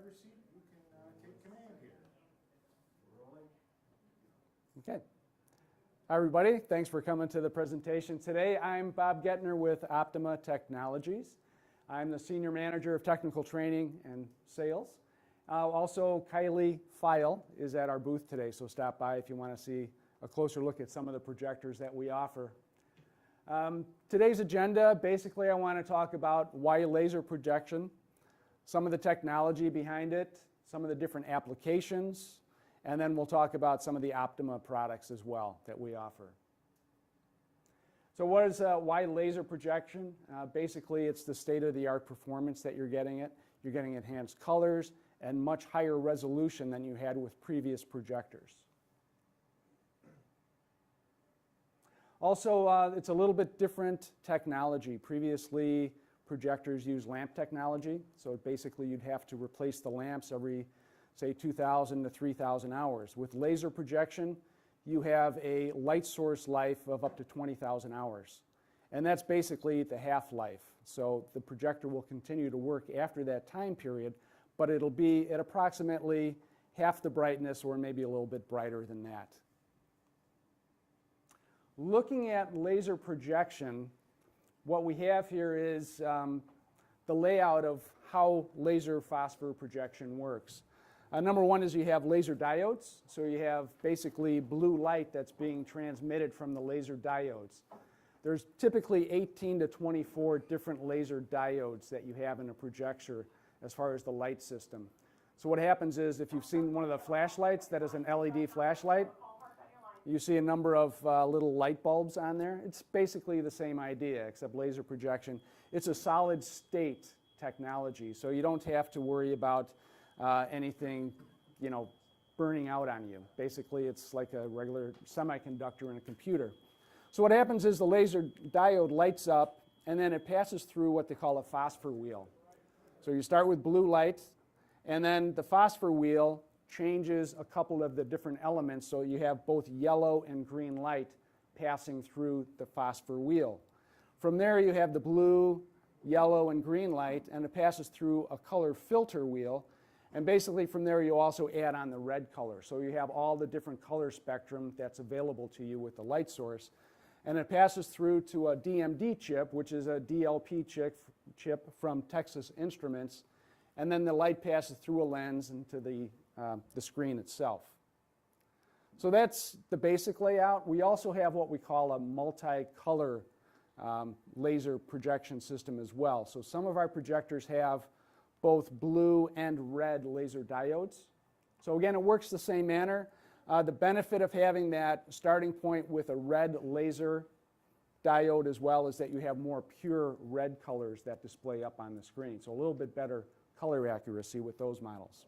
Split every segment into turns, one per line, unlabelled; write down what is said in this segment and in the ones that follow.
your seat, you can take command here. Rolling.
Okay. Hi, everybody. Thanks for coming to the presentation today. I'm Bob Guentner with Optoma Technologies. I'm the Senior Manager of Technical Training and Sales. Also, Kylie File is at our booth today, so stop by if you want to see a closer look at some of the projectors that we offer. Today's agenda, basically I want to talk about why laser projection, some of the technology behind it, some of the different applications, and then we'll talk about some of the Optoma products as well that we offer. So what is why laser projection? Basically it's the state-of-the-art performance that you're getting it. You're getting enhanced colors and much higher resolution than you had with previous projectors. Also, it's a little bit different technology. Previously, projectors used lamp technology, so basically you'd have to replace the lamps every, say, 2,000 to 3,000 hours. With laser projection, you have a light source life of up to 20,000 hours. And that's basically the half-life. So the projector will continue to work after that time period, but it'll be at approximately half the brightness or maybe a little bit brighter than that. Looking at laser projection, what we have here is the layout of how laser phosphor projection works. Number one is you have laser diodes. So you have basically blue light that's being transmitted from the laser diodes. There's typically 18 to 24 different laser diodes that you have in a projector as far as the light system. So what happens is if you've seen one of the flashlights that is an LED flashlight, you see a number of little light bulbs on there. It's basically the same idea, except laser projection. It's a solid state technology, so you don't have to worry about anything, burning out on you. Basically, it's like a regular semiconductor in a computer. So what happens is the laser diode lights up, and then it passes through what they call a phosphor wheel. So you start with blue light, and then the phosphor wheel changes a couple of the different elements, so you have both yellow and green light passing through the phosphor wheel. From there you have the blue, yellow, and green light, and it passes through a color filter wheel, and basically from there you also add on the red color. So you have all the different color spectrum that's available to you with the light source, and it passes through to a DMD chip, which is a DLP chip from Texas Instruments, and then the light passes through a lens into the screen itself. So that's the basic layout. We also have what we call a multi-color laser projection system as well. So some of our projectors have both blue and red laser diodes. So again, it works the same manner. The benefit of having that starting point with a red laser diode as well is that you have more pure red colors that display up on the screen. So a little bit better color accuracy with those models.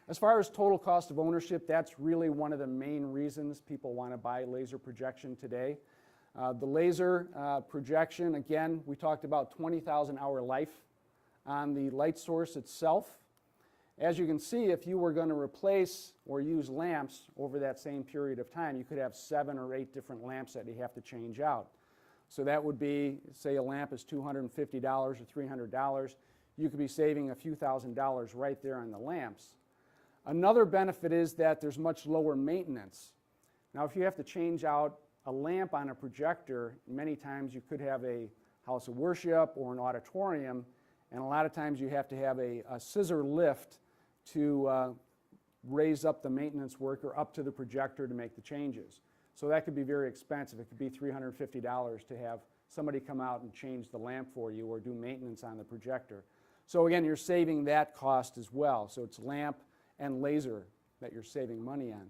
As far as total cost of ownership, that's really one of the main reasons people want to buy laser projection today. The laser projection, again, we talked about 20,000 hour life on the light source itself. As you can see, if you were going to replace or use lamps over that same period of time, you could have 7 or 8 different lamps that you have to change out. So that would be, say a lamp is $250 or $300. You could be saving a few $1,000s right there on the lamps. Another benefit is that there's much lower maintenance. Now, if you have to change out a lamp on a projector, many times you could have a house of worship or an auditorium, and a lot of times you have to have a scissor lift to raise up the maintenance worker up to the projector to make the changes. So that could be very expensive. It could be $350 to have somebody come out and change the lamp for you or do maintenance on the projector. So again, you're saving that cost as well. So it's lamp and laser that you're saving money on.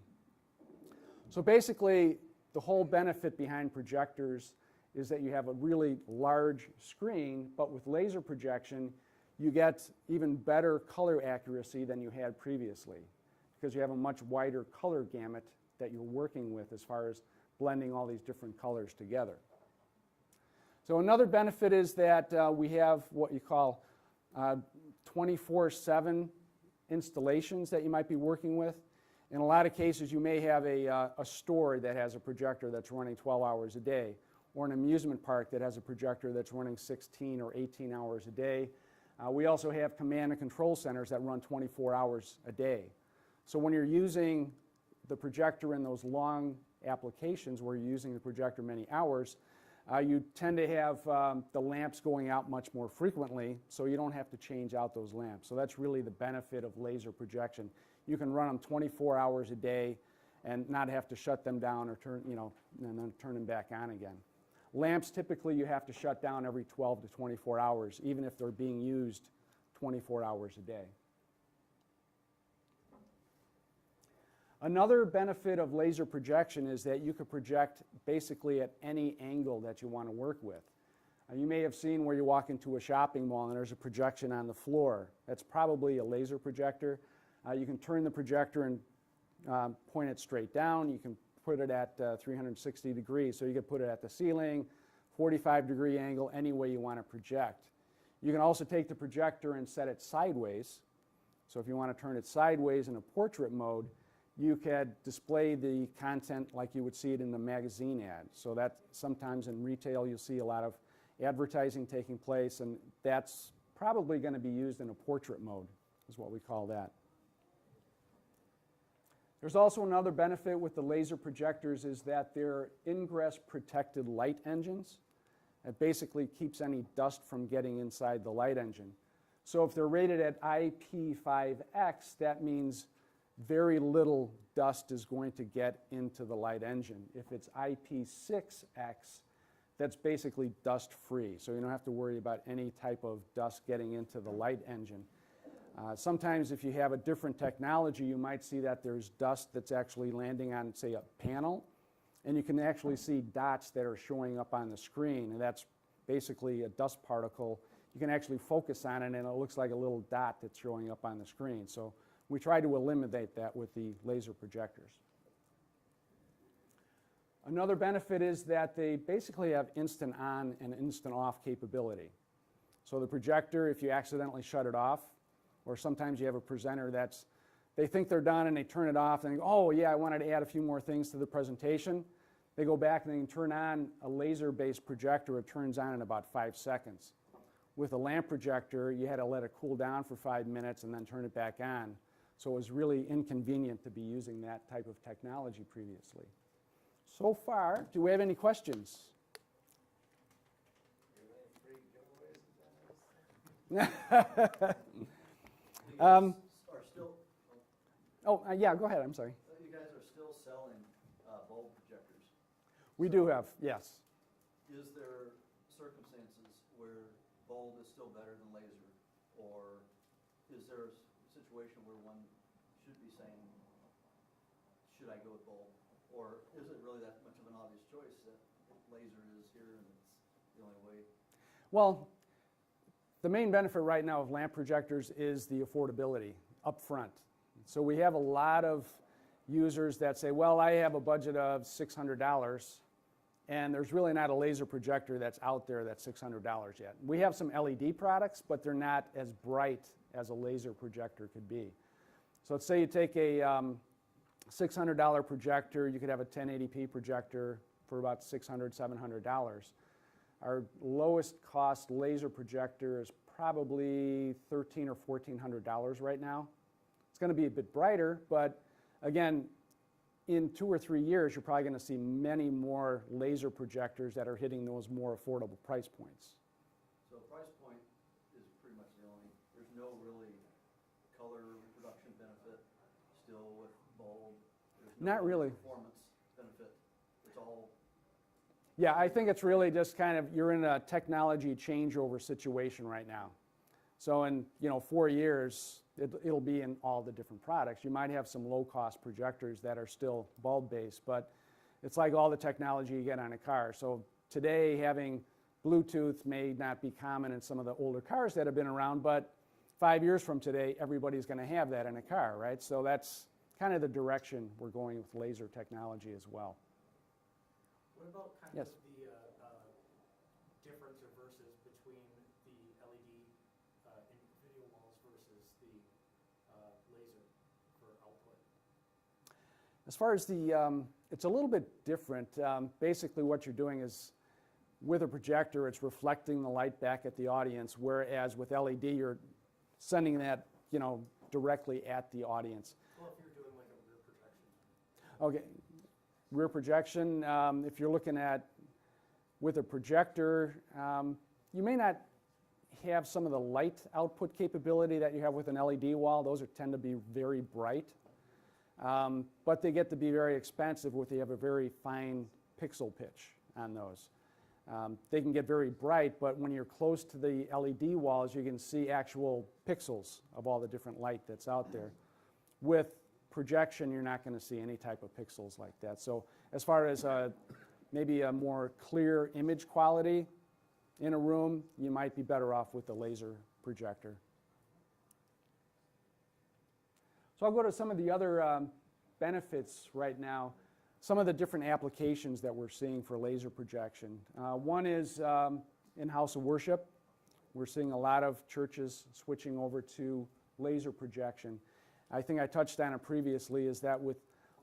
So basically, the whole benefit behind projectors is that you have a really large screen, but with laser projection, you get even better color accuracy than you had previously because you have a much wider color gamut that you're working with as far as blending all these different colors together. So another benefit is that we have what you call 24/7 installations that you might be working with. In a lot of cases, you may have a store that has a projector that's running 12 hours a day, or an amusement park that has a projector that's running 16 or 18 hours a day. We also have command and control centers that run 24 hours a day. So when you're using the projector in those long applications where you're using the projector many hours, you tend to have the lamps going out much more frequently, so you don't have to change out those lamps. So that's really the benefit of laser projection. You can run them 24 hours a day and not have to shut them down or turn, and then turn them back on again. Lamps, typically you have to shut down every 12 to 24 hours, even if they're being used 24 hours a day. Another benefit of laser projection is that you could project basically at any angle that you want to work with. You may have seen where you walk into a shopping mall and there's a projection on the floor. That's probably a laser projector. You can turn the projector and point it straight down. You can put it at 360 degrees. So you could put it at the ceiling, 45-degree angle, any way you want to project. You can also take the projector and set it sideways. So if you want to turn it sideways in a portrait mode, you could display the content like you would see it in the magazine ad. So that sometimes in retail you'll see a lot of advertising taking place, and that's probably going to be used in a portrait mode, is what we call that. There's also another benefit with the laser projectors is that they're ingress protected light engines. It basically keeps any dust from getting inside the light engine. So if they're rated at IP5X, that means very little dust is going to get into the light engine. If it's IP6X, that's basically dust free. So you don't have to worry about any type of dust getting into the light engine. Sometimes if you have a different technology, you might see that there's dust that's actually landing on, say, a panel, and you can actually see dots that are showing up on the screen, and that's basically a dust particle. You can actually focus on it, and it looks like a little dot that's showing up on the screen. So we try to eliminate that with the laser projectors. Another benefit is that they basically have instant on and instant off capability. So the projector, if you accidentally shut it off, or sometimes you have a presenter they think they're done and they turn it off and they go, oh yeah, I wanted to add a few more things to the presentation. They go back and they can turn on a laser-based projector. It turns on in about 5 seconds. With a lamp projector, you had to let it cool down for 5 minutes and then turn it back on. So it was really inconvenient to be using that type of technology previously. So far, do we have any questions? Yeah, go ahead, I'm sorry.
You guys are still selling bulb projectors.
We do have, yes.
Is there circumstances where bulb is still better than laser? Or is there a situation where one should be saying, should I go with bulb? Or is it really that much of an obvious choice that laser is here and it's the only way?
Well, the main benefit right now of lamp projectors is the affordability up front. So we have a lot of users that say, well, I have a budget of $600, and there's really not a laser projector that's out there that's $600 yet. We have some LED products, but they're not as bright as a laser projector could be. So let's say you take a $600 projector, you could have a 1080p projector for about $600, $700. Our lowest cost laser projector is probably $1,300 or $1,400 right now. It's going to be a bit brighter, but again, in 2 or 3 years, you're probably going to see many more laser projectors that are hitting those more affordable price points.
So price point is pretty much the only, there's no really color reproduction benefit still with bulb.
Not really.
Performance benefit. It's all.
Yeah, I think it's really just kind of, you're in a technology changeover situation right now. So in 4 years, it'll be in all the different products. You might have some low-cost projectors that are still bulb-based, but it's like all the technology you get on a car. So today, having Bluetooth may not be common in some of the older cars that have been around, but 5 years from today, everybody's going to have that in a car, right? So that's kind of the direction we're going with laser technology as well.
What about kind
Yes.
of the difference or versus between the LED in video walls versus the laser for output?
As far as the, it's a little bit different. Basically what you're doing is with a projector, it's reflecting the light back at the audience, whereas with LED, you're sending that, directly at the audience.
Well, if you're doing like a rear projection.
Okay, rear projection, if you're looking at with a projector, you may not have some of the light output capability that you have with an LED wall. Those tend to be very bright, but they get to be very expensive if they have a very fine pixel pitch on those. They can get very bright, but when you're close to the LED walls, you can see actual pixels of all the different light that's out there. With projection, you're not going to see any type of pixels like that. So as far as maybe a more clear image quality in a room, you might be better off with the laser projector. So I'll go to some of the other benefits right now, some of the different applications that we're seeing for laser projection. One is in house of worship. We're seeing a lot of churches switching over to laser projection. I think I touched on it previously, is that with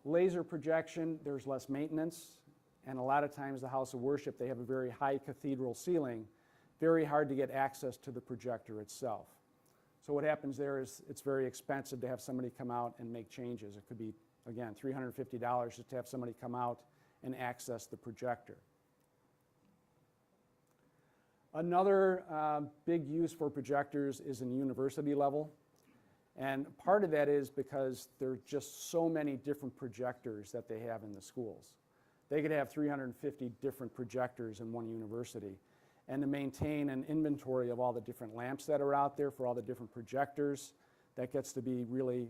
laser projection, there's less maintenance. And a lot of times the house of worship, they have a very high cathedral ceiling, very hard to get access to the projector itself. So what happens there is it's very expensive to have somebody come out and make changes. It could be, again, $350 just to have somebody come out and access the projector. Another big use for projectors is in university level. And part of that is because there are just so many different projectors that they have in the schools. They could have 350 different projectors in one university. And to maintain an inventory of all the different lamps that are out there for all the different projectors, that gets to be really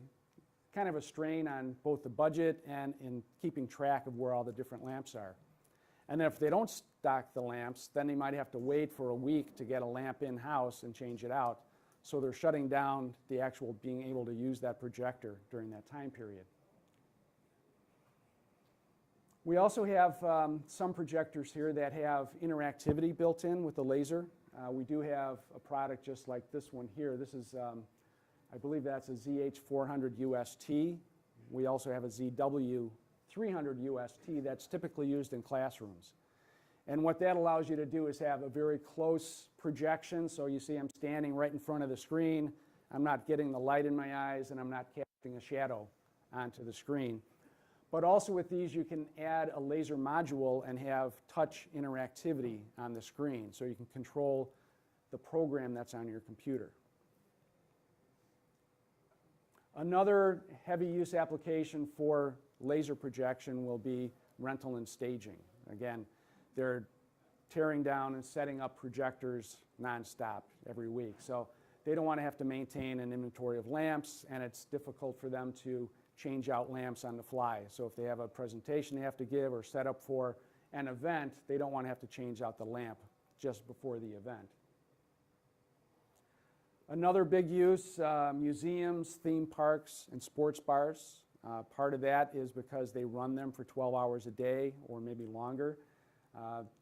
kind of a strain on both the budget and in keeping track of where all the different lamps are. And then if they don't stock the lamps, then they might have to wait for a week to get a lamp in-house and change it out. So they're shutting down the actual being able to use that projector during that time period. We also have some projectors here that have interactivity built in with the laser. We do have a product just like this one here. This is, I believe that's a ZH400 UST. We also have a ZW300 UST that's typically used in classrooms. And what that allows you to do is have a very close projection. So you see I'm standing right in front of the screen. I'm not getting the light in my eyes, and I'm not casting a shadow onto the screen. But also with these, you can add a laser module and have touch interactivity on the screen. So you can control the program that's on your computer. Another heavy use application for laser projection will be rental and staging. Again, they're tearing down and setting up projectors nonstop every week. So they don't want to have to maintain an inventory of lamps, and it's difficult for them to change out lamps on the fly. So if they have a presentation they have to give or set up for an event, they don't want to have to change out the lamp just before the event. Another big use, museums, theme parks, and sports bars. Part of that is because they run them for 12 hours a day or maybe longer.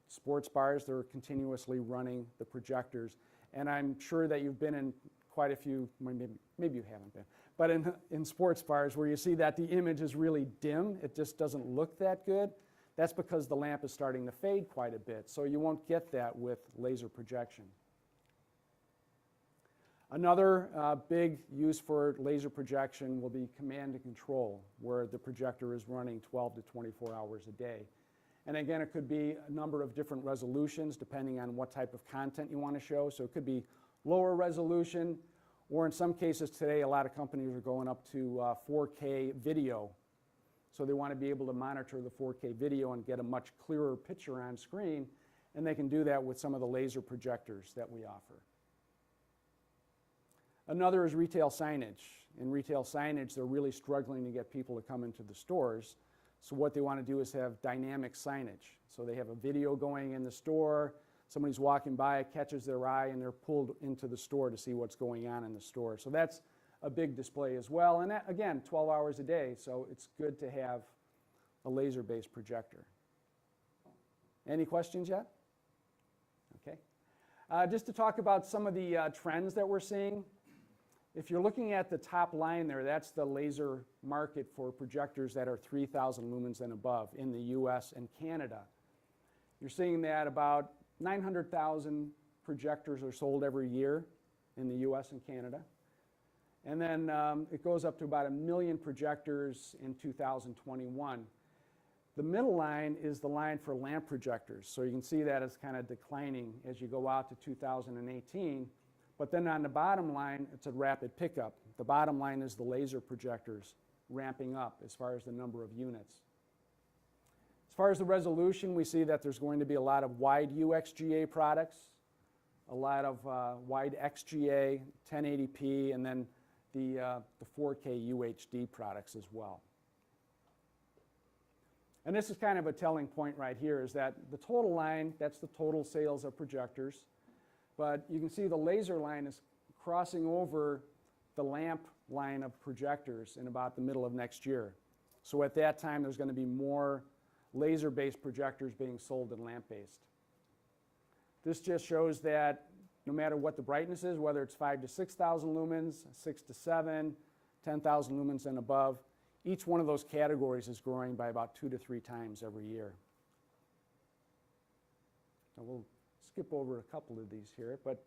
Sports bars, they're continuously running the projectors. And I'm sure that you've been in quite a few, maybe you haven't been, but in sports bars where you see that the image is really dim, it just doesn't look that good. That's because the lamp is starting to fade quite a bit, so you won't get that with laser projection. Another big use for laser projection will be command and control, where the projector is running 12 to 24 hours a day. And again, it could be a number of different resolutions depending on what type of content you want to show. So it could be lower resolution, or in some cases today, a lot of companies are going up to 4K video. So they want to be able to monitor the 4K video and get a much clearer picture on screen, and they can do that with some of the laser projectors that we offer. Another is retail signage. In retail signage, they're really struggling to get people to come into the stores. So what they want to do is have dynamic signage. So they have a video going in the store, somebody's walking by, it catches their eye, and they're pulled into the store to see what's going on in the store. So that's a big display as well. And that, again, 12 hours a day, so it's good to have a laser-based projector. Any questions yet? Okay. Just to talk about some of the trends that we're seeing. If you're looking at the top line there, that's the laser market for projectors that are 3,000 lumens and above in the US and Canada. You're seeing that about 900,000 projectors are sold every year in the US and Canada. And then it goes up to about 1 million projectors in 2021. The middle line is the line for lamp projectors. So you can see that it's kind of declining as you go out to 2018. But then on the bottom line, it's a rapid pickup. The bottom line is the laser projectors ramping up as far as the number of units. As far as the resolution, we see that there's going to be a lot of wide UXGA products, a lot of wide XGA, 1080p, and then the 4K UHD products as well. And this is kind of a telling point right here, is that the total line, that's the total sales of projectors. But you can see the laser line is crossing over the lamp line of projectors in about the middle of next year. So at that time, there's going to be more laser-based projectors being sold than lamp-based. This just shows that no matter what the brightness is, whether it's 5,000 to 6,000 lumens, 6,000 to 7,000, 10,000 lumens and above, each one of those categories is growing by about 2 to 3 times every year. Now we'll skip over a couple of these here, but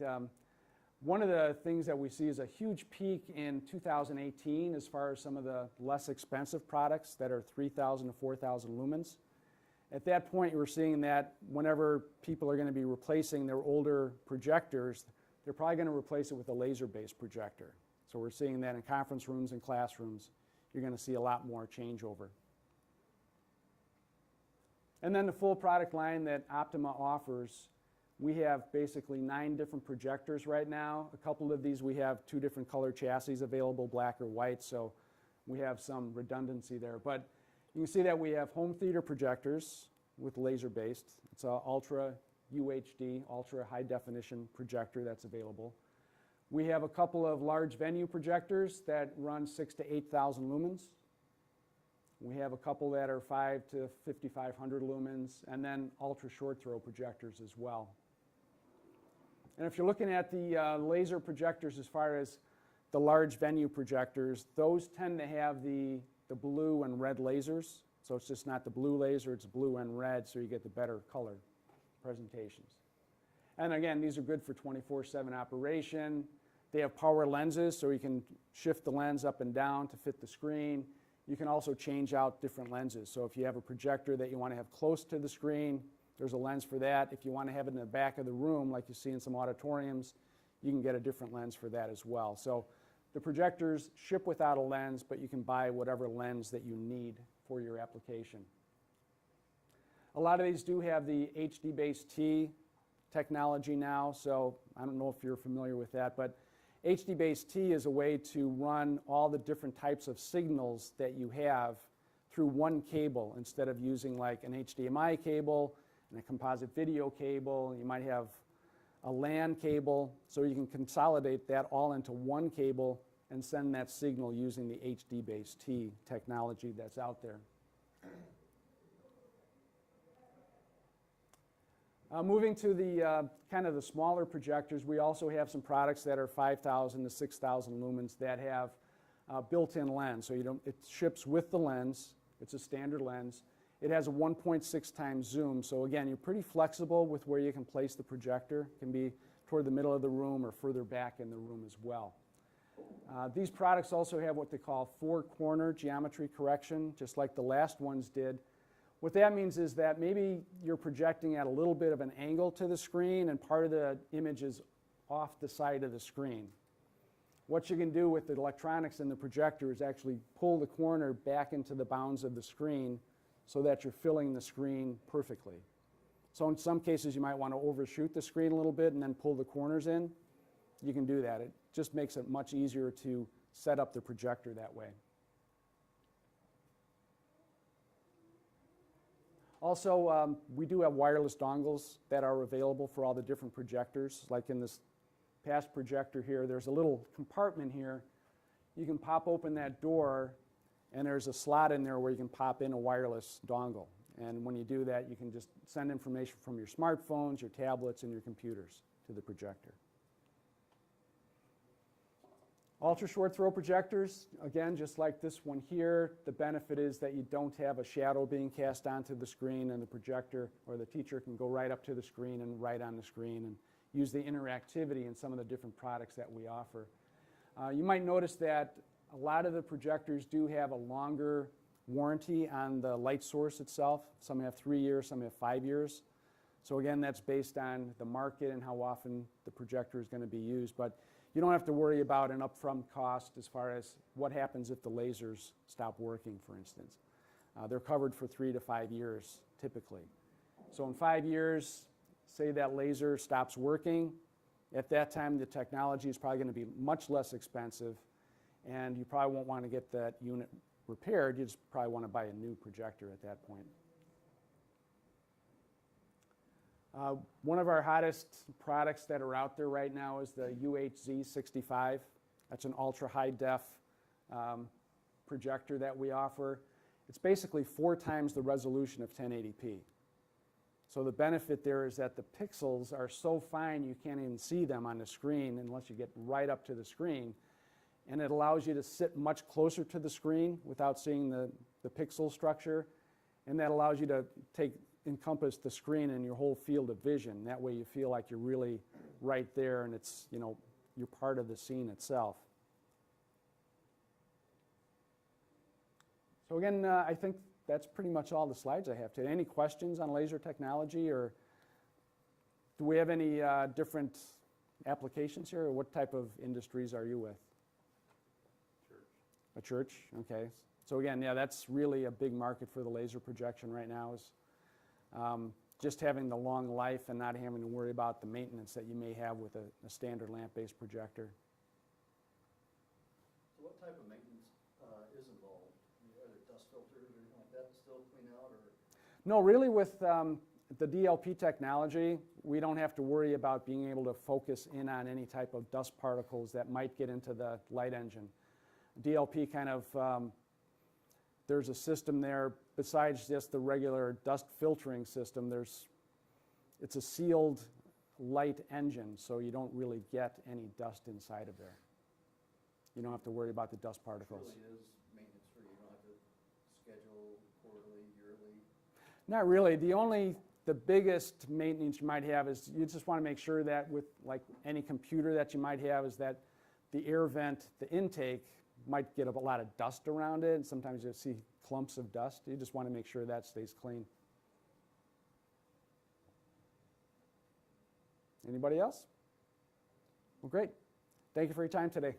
one of the things that we see is a huge peak in 2018 as far as some of the less expensive products that are 3,000 to 4,000 lumens. At that point, we're seeing that whenever people are going to be replacing their older projectors, they're probably going to replace it with a laser-based projector. So we're seeing that in conference rooms and classrooms. You're going to see a lot more changeover. And then the full product line that Optoma offers, we have basically 9 different projectors right now. A couple of these we have 2 different color chassis available, black or white, so we have some redundancy there. But you can see that we have home theater projectors with laser-based. It's an ultra UHD, ultra high definition projector that's available. We have a couple of large venue projectors that run 6,000 to 8,000 lumens. We have a couple that are 5,000 to 5,500 lumens, and then ultra short throw projectors as well. And if you're looking at the laser projectors as far as the large venue projectors, those tend to have the blue and red lasers. So it's just not the blue laser, it's blue and red, so you get the better color presentations. And again, these are good for 24/7 operation. They have power lenses, so you can shift the lens up and down to fit the screen. You can also change out different lenses. So if you have a projector that you want to have close to the screen, there's a lens for that. If you want to have it in the back of the room, like you see in some auditoriums, you can get a different lens for that as well. So the projectors ship without a lens, but you can buy whatever lens that you need for your application. A lot of these do have the HD-based-T technology now, so I don't know if you're familiar with that, but HD-based-T is a way to run all the different types of signals that you have through one cable instead of using like an HDMI cable and a composite video cable. You might have a LAN cable, so you can consolidate that all into one cable and send that signal using the HD-based-T technology that's out there. Moving to the kind of the smaller projectors, we also have some products that are 5,000 to 6,000 lumens that have built-in lens. So it ships with the lens. It's a standard lens. It has a 1.6 times zoom. So again, you're pretty flexible with where you can place the projector. It can be toward the middle of the room or further back in the room as well. These products also have what they call 4-corner geometry correction, just like the last ones did. What that means is that maybe you're projecting at a little bit of an angle to the screen and part of the image is off the side of the screen. What you can do with the electronics in the projector is actually pull the corner back into the bounds of the screen so that you're filling the screen perfectly. So in some cases you might want to overshoot the screen a little bit and then pull the corners in. You can do that. It just makes it much easier to set up the projector that way. Also, we do have wireless dongles that are available for all the different projectors. Like in this past projector here, there's a little compartment here. You can pop open that door, and there's a slot in there where you can pop in a wireless dongle. And when you do that, you can just send information from your smartphones, your tablets, and your computers to the projector. Ultra short throw projectors, again, just like this one here, the benefit is that you don't have a shadow being cast onto the screen, and the projector or the teacher can go right up to the screen and write on the screen and use the interactivity in some of the different products that we offer. You might notice that a lot of the projectors do have a longer warranty on the light source itself. Some have 3 years, some have 5 years. So again, that's based on the market and how often the projector is going to be used. But you don't have to worry about an upfront cost as far as what happens if the lasers stop working, for instance. They're covered for 3 to 5 years, typically. So in 5 years, say that laser stops working. At that time, the technology is probably going to be much less expensive, and you probably won't want to get that unit repaired. You just probably want to buy a new projector at that point. One of our hottest products that are out there right now is the UHZ65. That's an ultra-high def projector that we offer. It's basically 4 times the resolution of 1080p. So the benefit there is that the pixels are so fine you can't even see them on the screen unless you get right up to the screen. And it allows you to sit much closer to the screen without seeing the pixel structure. And that allows you to encompass the screen in your whole field of vision. That way you feel like you're really right there and it's, you know, you're part of the scene itself. So again, I think that's pretty much all the slides I have today. Any questions on laser technology, or do we have any different applications here, or what type of industries are you with?
Church.
A church, okay. So again, yeah, that's really a big market for the laser projection right now, is just having the long life and not having to worry about the maintenance that you may have with a standard lamp-based projector.
So what type of maintenance is involved? Are there dust filters or anything like that to still clean out? Or?
No, really with the DLP technology, we don't have to worry about being able to focus in on any type of dust particles that might get into the light engine. DLP kind of, there's a system there, besides just the regular dust filtering system, it's a sealed light engine, so you don't really get any dust inside of there. You don't have to worry about the dust particles.
It really is maintenance free. You don't have to schedule quarterly, yearly.
Not really. The biggest maintenance you might have is you just want to make sure that with like any computer that you might have is that the air vent, the intake, might get a lot of dust around it, and sometimes you'll see clumps of dust. You just want to make sure that stays clean. Anybody else? Well, great. Thank you for your time today.